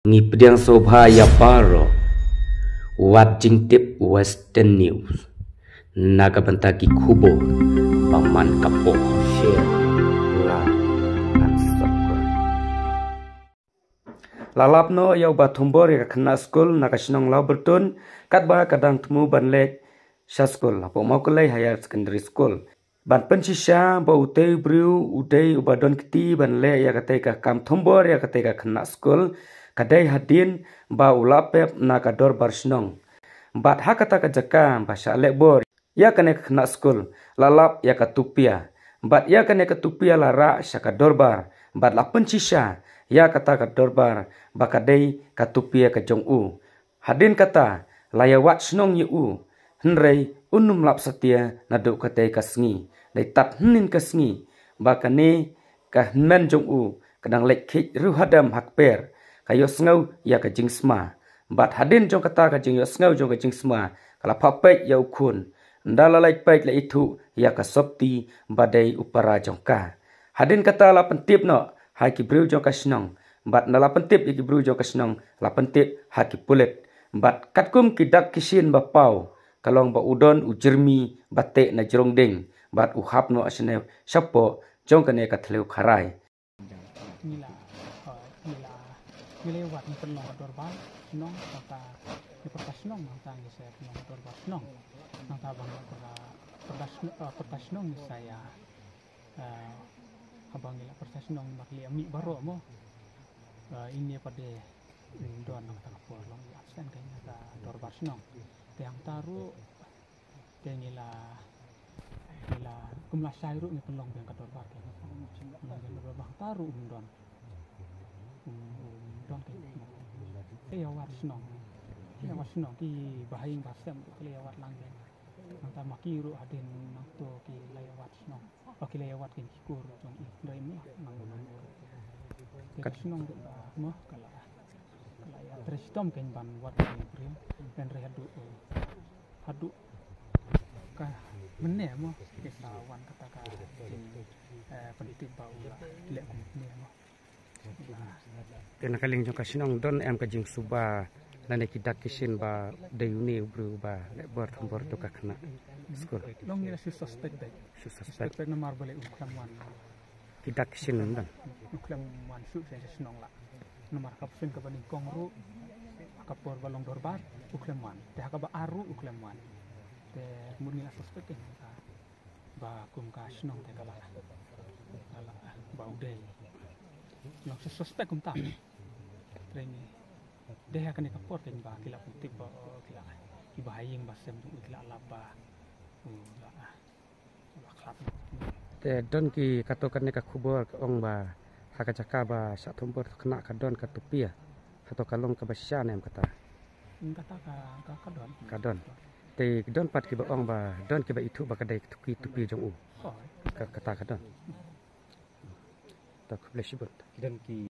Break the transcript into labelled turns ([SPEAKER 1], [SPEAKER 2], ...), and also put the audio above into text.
[SPEAKER 1] Ngi pediang sobha ya paro wat jingtip Western News naga bentaki kubo paman kapo share like and subscribe lalapno yau batumbor ya kena school naga sinong lau bertun kat ba kadang temu banlek sha school apo mau kelai higher secondary school ban pensisha ba utei briu udei ubadon kiti banlek ya katai ka kam thumbor ya katai ka kena school kadai hadin ba ulapep na kador barsnong bat hakata ka jaka ba shalek bor ya kane kena school lalap ya katupia bat ya kane katupia lara syakador bar bat lapen cisha ya kata kador bar ba kadai katupia ka jong u hadin kata layawat snong yu henrei unum lap setia nadu kadai kasngi dai tat hnin kasngi ba kane ka men jong u kadang lek khik ru hadam hakper kayo sngau ya ka jingsma bat hadin jong kata ka jing yo sngau jong ka jingsma kala phapek ya ukun ndala lai pek la itu ya ka sopti badai upara jong ka hadin kata la pentip no ha ki bru jong ka snong bat ndala pentip ki bru jong ka snong la pentip ha ki pulet bat katkum ki dak kisin ba pau kalong ba udon ujermi batte na jrong ding bat uhap no asne sapo jong ka ne ka thleu kharai
[SPEAKER 2] Lewat ni penuh dorban, nong kata di pertas nong mata ni saya penuh dorban nong, mata bang pertas nong ni saya abang ni pertas nong makli ami baru mo ini pada don nong tak apa long absen kan kata dorban nong, tiang taru tiangila kumlah sayur ni penuh yang kata dorban kan, dorban taru don. Kelewat senong ki bahing basem kelewat langgen mata makiru hadin nakto ki lewat senong ki lewat ki kur jong ndai mi nang kat senong mah kala ya trestom ken ban wat prim dan hadu ka menne mo kesawan kata ka penting bau lek ne mo
[SPEAKER 1] kena kaling jong kasinong don em ka jing suba lane kidak kisin ba dayuni bru ba lebor thambor to ka khna school
[SPEAKER 2] long ni suspect nomor boleh uklam wan
[SPEAKER 1] kidak kisin dan
[SPEAKER 2] uklam wan su saya senong la nomor kapsen ka baning kongru kapor balong dorbar uklam wan te ka ba aru uklam wan te muni suspect ba kum ka senong te kala ba udai yang suspek kum tak training deh akan dikapor kan ba kila putih ba kila ibahaying basem kila laba klap
[SPEAKER 1] te don ki katokan ne ka khubor ong ba haka chaka ba sa thumpor khna ka don ka tupia hato kalong ka basya nem kata ka don te don pat ki ba ong ba don ki ba itu ba kadai tupi jong u ka kata ka don tak boleh sebut dan ki